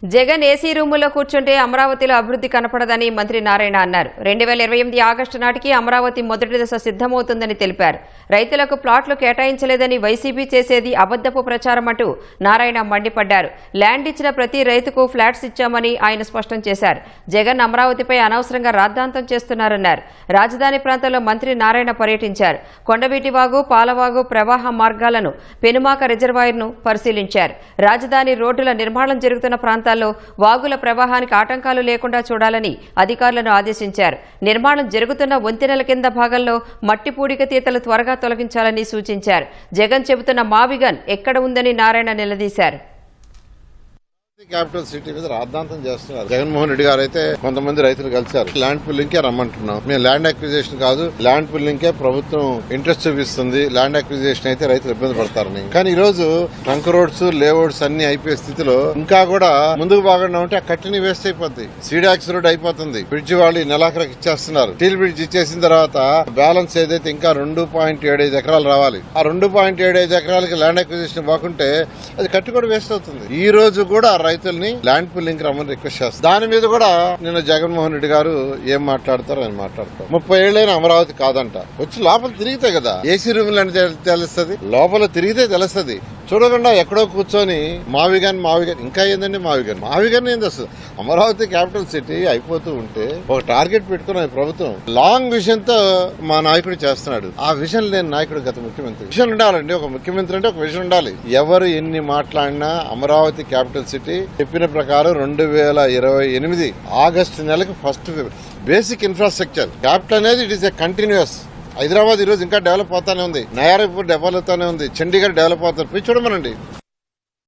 Jagan AC రూములో కూర్చుంటే అమరావతిలో అభివృద్ధి కనపడదని మంత్రి నారాయణ అన్నారు. 2028 ఆగస్టు నాటికి అమరావతి మొదటి దశ సిద్ధమవుతుందని తెలిపారు. రైతులకు ప్లాట్లు కేటాయించలేదని వైసీపీ చేసేది అబద్దపు ప్రచారం అంటూ నారాయణ మండిపడ్డారు. ల్యాండ్ ఇచ్చిన ప్రతి రైతుకు ఫ్లాట్స్ ఇచ్చామని ఆయన స్పష్టం చేశారు. జగన్ అమరావతిపై అనవసరంగా రాద్ధాంతం చేస్తున్నారన్నారు. రాజధాని ప్రాంతంలో మంత్రి నారాయణ పర్యటించారు. కొండవీటివాగు, పాలవాగు ప్రవాహ మార్గాలను, పెనుమాక రిజర్వాయర్ను పరిశీలించారు. రాజధాని రోడ్డుల నిర్మాణం జరుగుతున్న ప్రాంతాల్లో వాగుల ప్రవాహానికి ఆటంకాలు లేకుండా చూడాలని అధికారులను ఆదేశించారు. నిర్మాణం జరుగుతున్న వంతెనల కింద భాగంలో మట్టి పూడిక తీతలు త్వరగా తొలగించాలని సూచించారు. జగన్ చెబుతున్న మావిగన్ ఎక్కడ ఉందని నారాయణ నిలదీశారు. క్యాపిటల్ సిటీ మీద రాద్ధాంతం చేస్తున్నారు. జగన్మోహన్ రెడ్డి గారు అయితే కొంతమంది రైతులు కలిశారు. ల్యాండ్ పుల్లింగ్ కే రమ్మంటున్నాం. మేము ల్యాండ్ అక్విజిషన్ కాదు, ల్యాండ్ పుల్లింగ్ కే ప్రభుత్వం ఇంట్రెస్ట్ చూపిస్తుంది. ల్యాండ్ అక్విజిషన్ అయితే రైతులు ఇబ్బంది పడతారని. కానీ ఈ రోజు ట్రంక్ రోడ్స్, లేఅవుట్స్ అన్ని అయిపోయే స్థితిలో ఇంకా కూడా ముందుకు బాగా ఉంటే ఆ కట్టిని వేస్ట్ అయిపోద్ది. సీడాక్స్ రోడ్ అయిపోతుంది. బ్రిడ్జ్ వాళ్ళు నెలాఖరికి ఇచ్చేస్తున్నారు. స్టీల్ బ్రిడ్జ్ ఇచ్చేసిన తర్వాత బ్యాలెన్స్ ఏదైతే ఇంకా 2.75 ఎకరాలు రావాలి. ఆ 2.75 ఎకరాలకి ల్యాండ్ అక్విజిషన్ బాగుంటే అది కట్టి కూడా వేస్ట్ అవుతుంది. ఈ రోజు కూడా రైతుల్ని ల్యాండ్ పుల్లింగ్ రమ్మని రిక్వెస్ట్ చేస్తారు. దాని మీద కూడా నిన్న జగన్మోహన్ రెడ్డి గారు ఏం మాట్లాడతారో ఆయన మాట్లాడతారు. 30 ఏళ్లైన అమరావతి కాదంట. వచ్చి లోపల తిరిగితే కదా ఏసీ రూమ్ అంటే తెలుస్తుంది. లోపల తిరిగితే తెలుస్తుంది. చూడకుండా ఎక్కడో కూర్చొని మావిగన్ ఇంకా ఏందండి మావిగన్ ఏంది అసలు? అమరావతి క్యాపిటల్ సిటీ అయిపోతూ ఉంటే ఒక టార్గెట్ పెట్టుకున్న ప్రభుత్వం లాంగ్ విజన్ తో మా నాయకుడు చేస్తున్నాడు. ఆ విజన్ లేని నాయకుడు గత ముఖ్యమంత్రి. విజన్ ఉండాలండి. ఒక ముఖ్యమంత్రి అంటే ఒక విజన్ ఉండాలి. ఎవరు ఎన్ని మాట్లాడినా అమరావతి క్యాపిటల్ సిటీ చెప్పిన ప్రకారం 2028 ఆగస్టు నెలకు ఫస్ట్ బేసిక్ ఇన్ఫ్రాస్ట్రక్చర్ క్యాపిటల్ అనేది it is a continuous. Hyderabad ఈ రోజు ఇంకా డెవలప్ అవుతానే ఉంది. నయారా ఇప్పుడు డెవలప్ అవుతానే ఉంది. చండీగఢ్ డెవలప్ అవుతారు. పోయి చూడమనండి.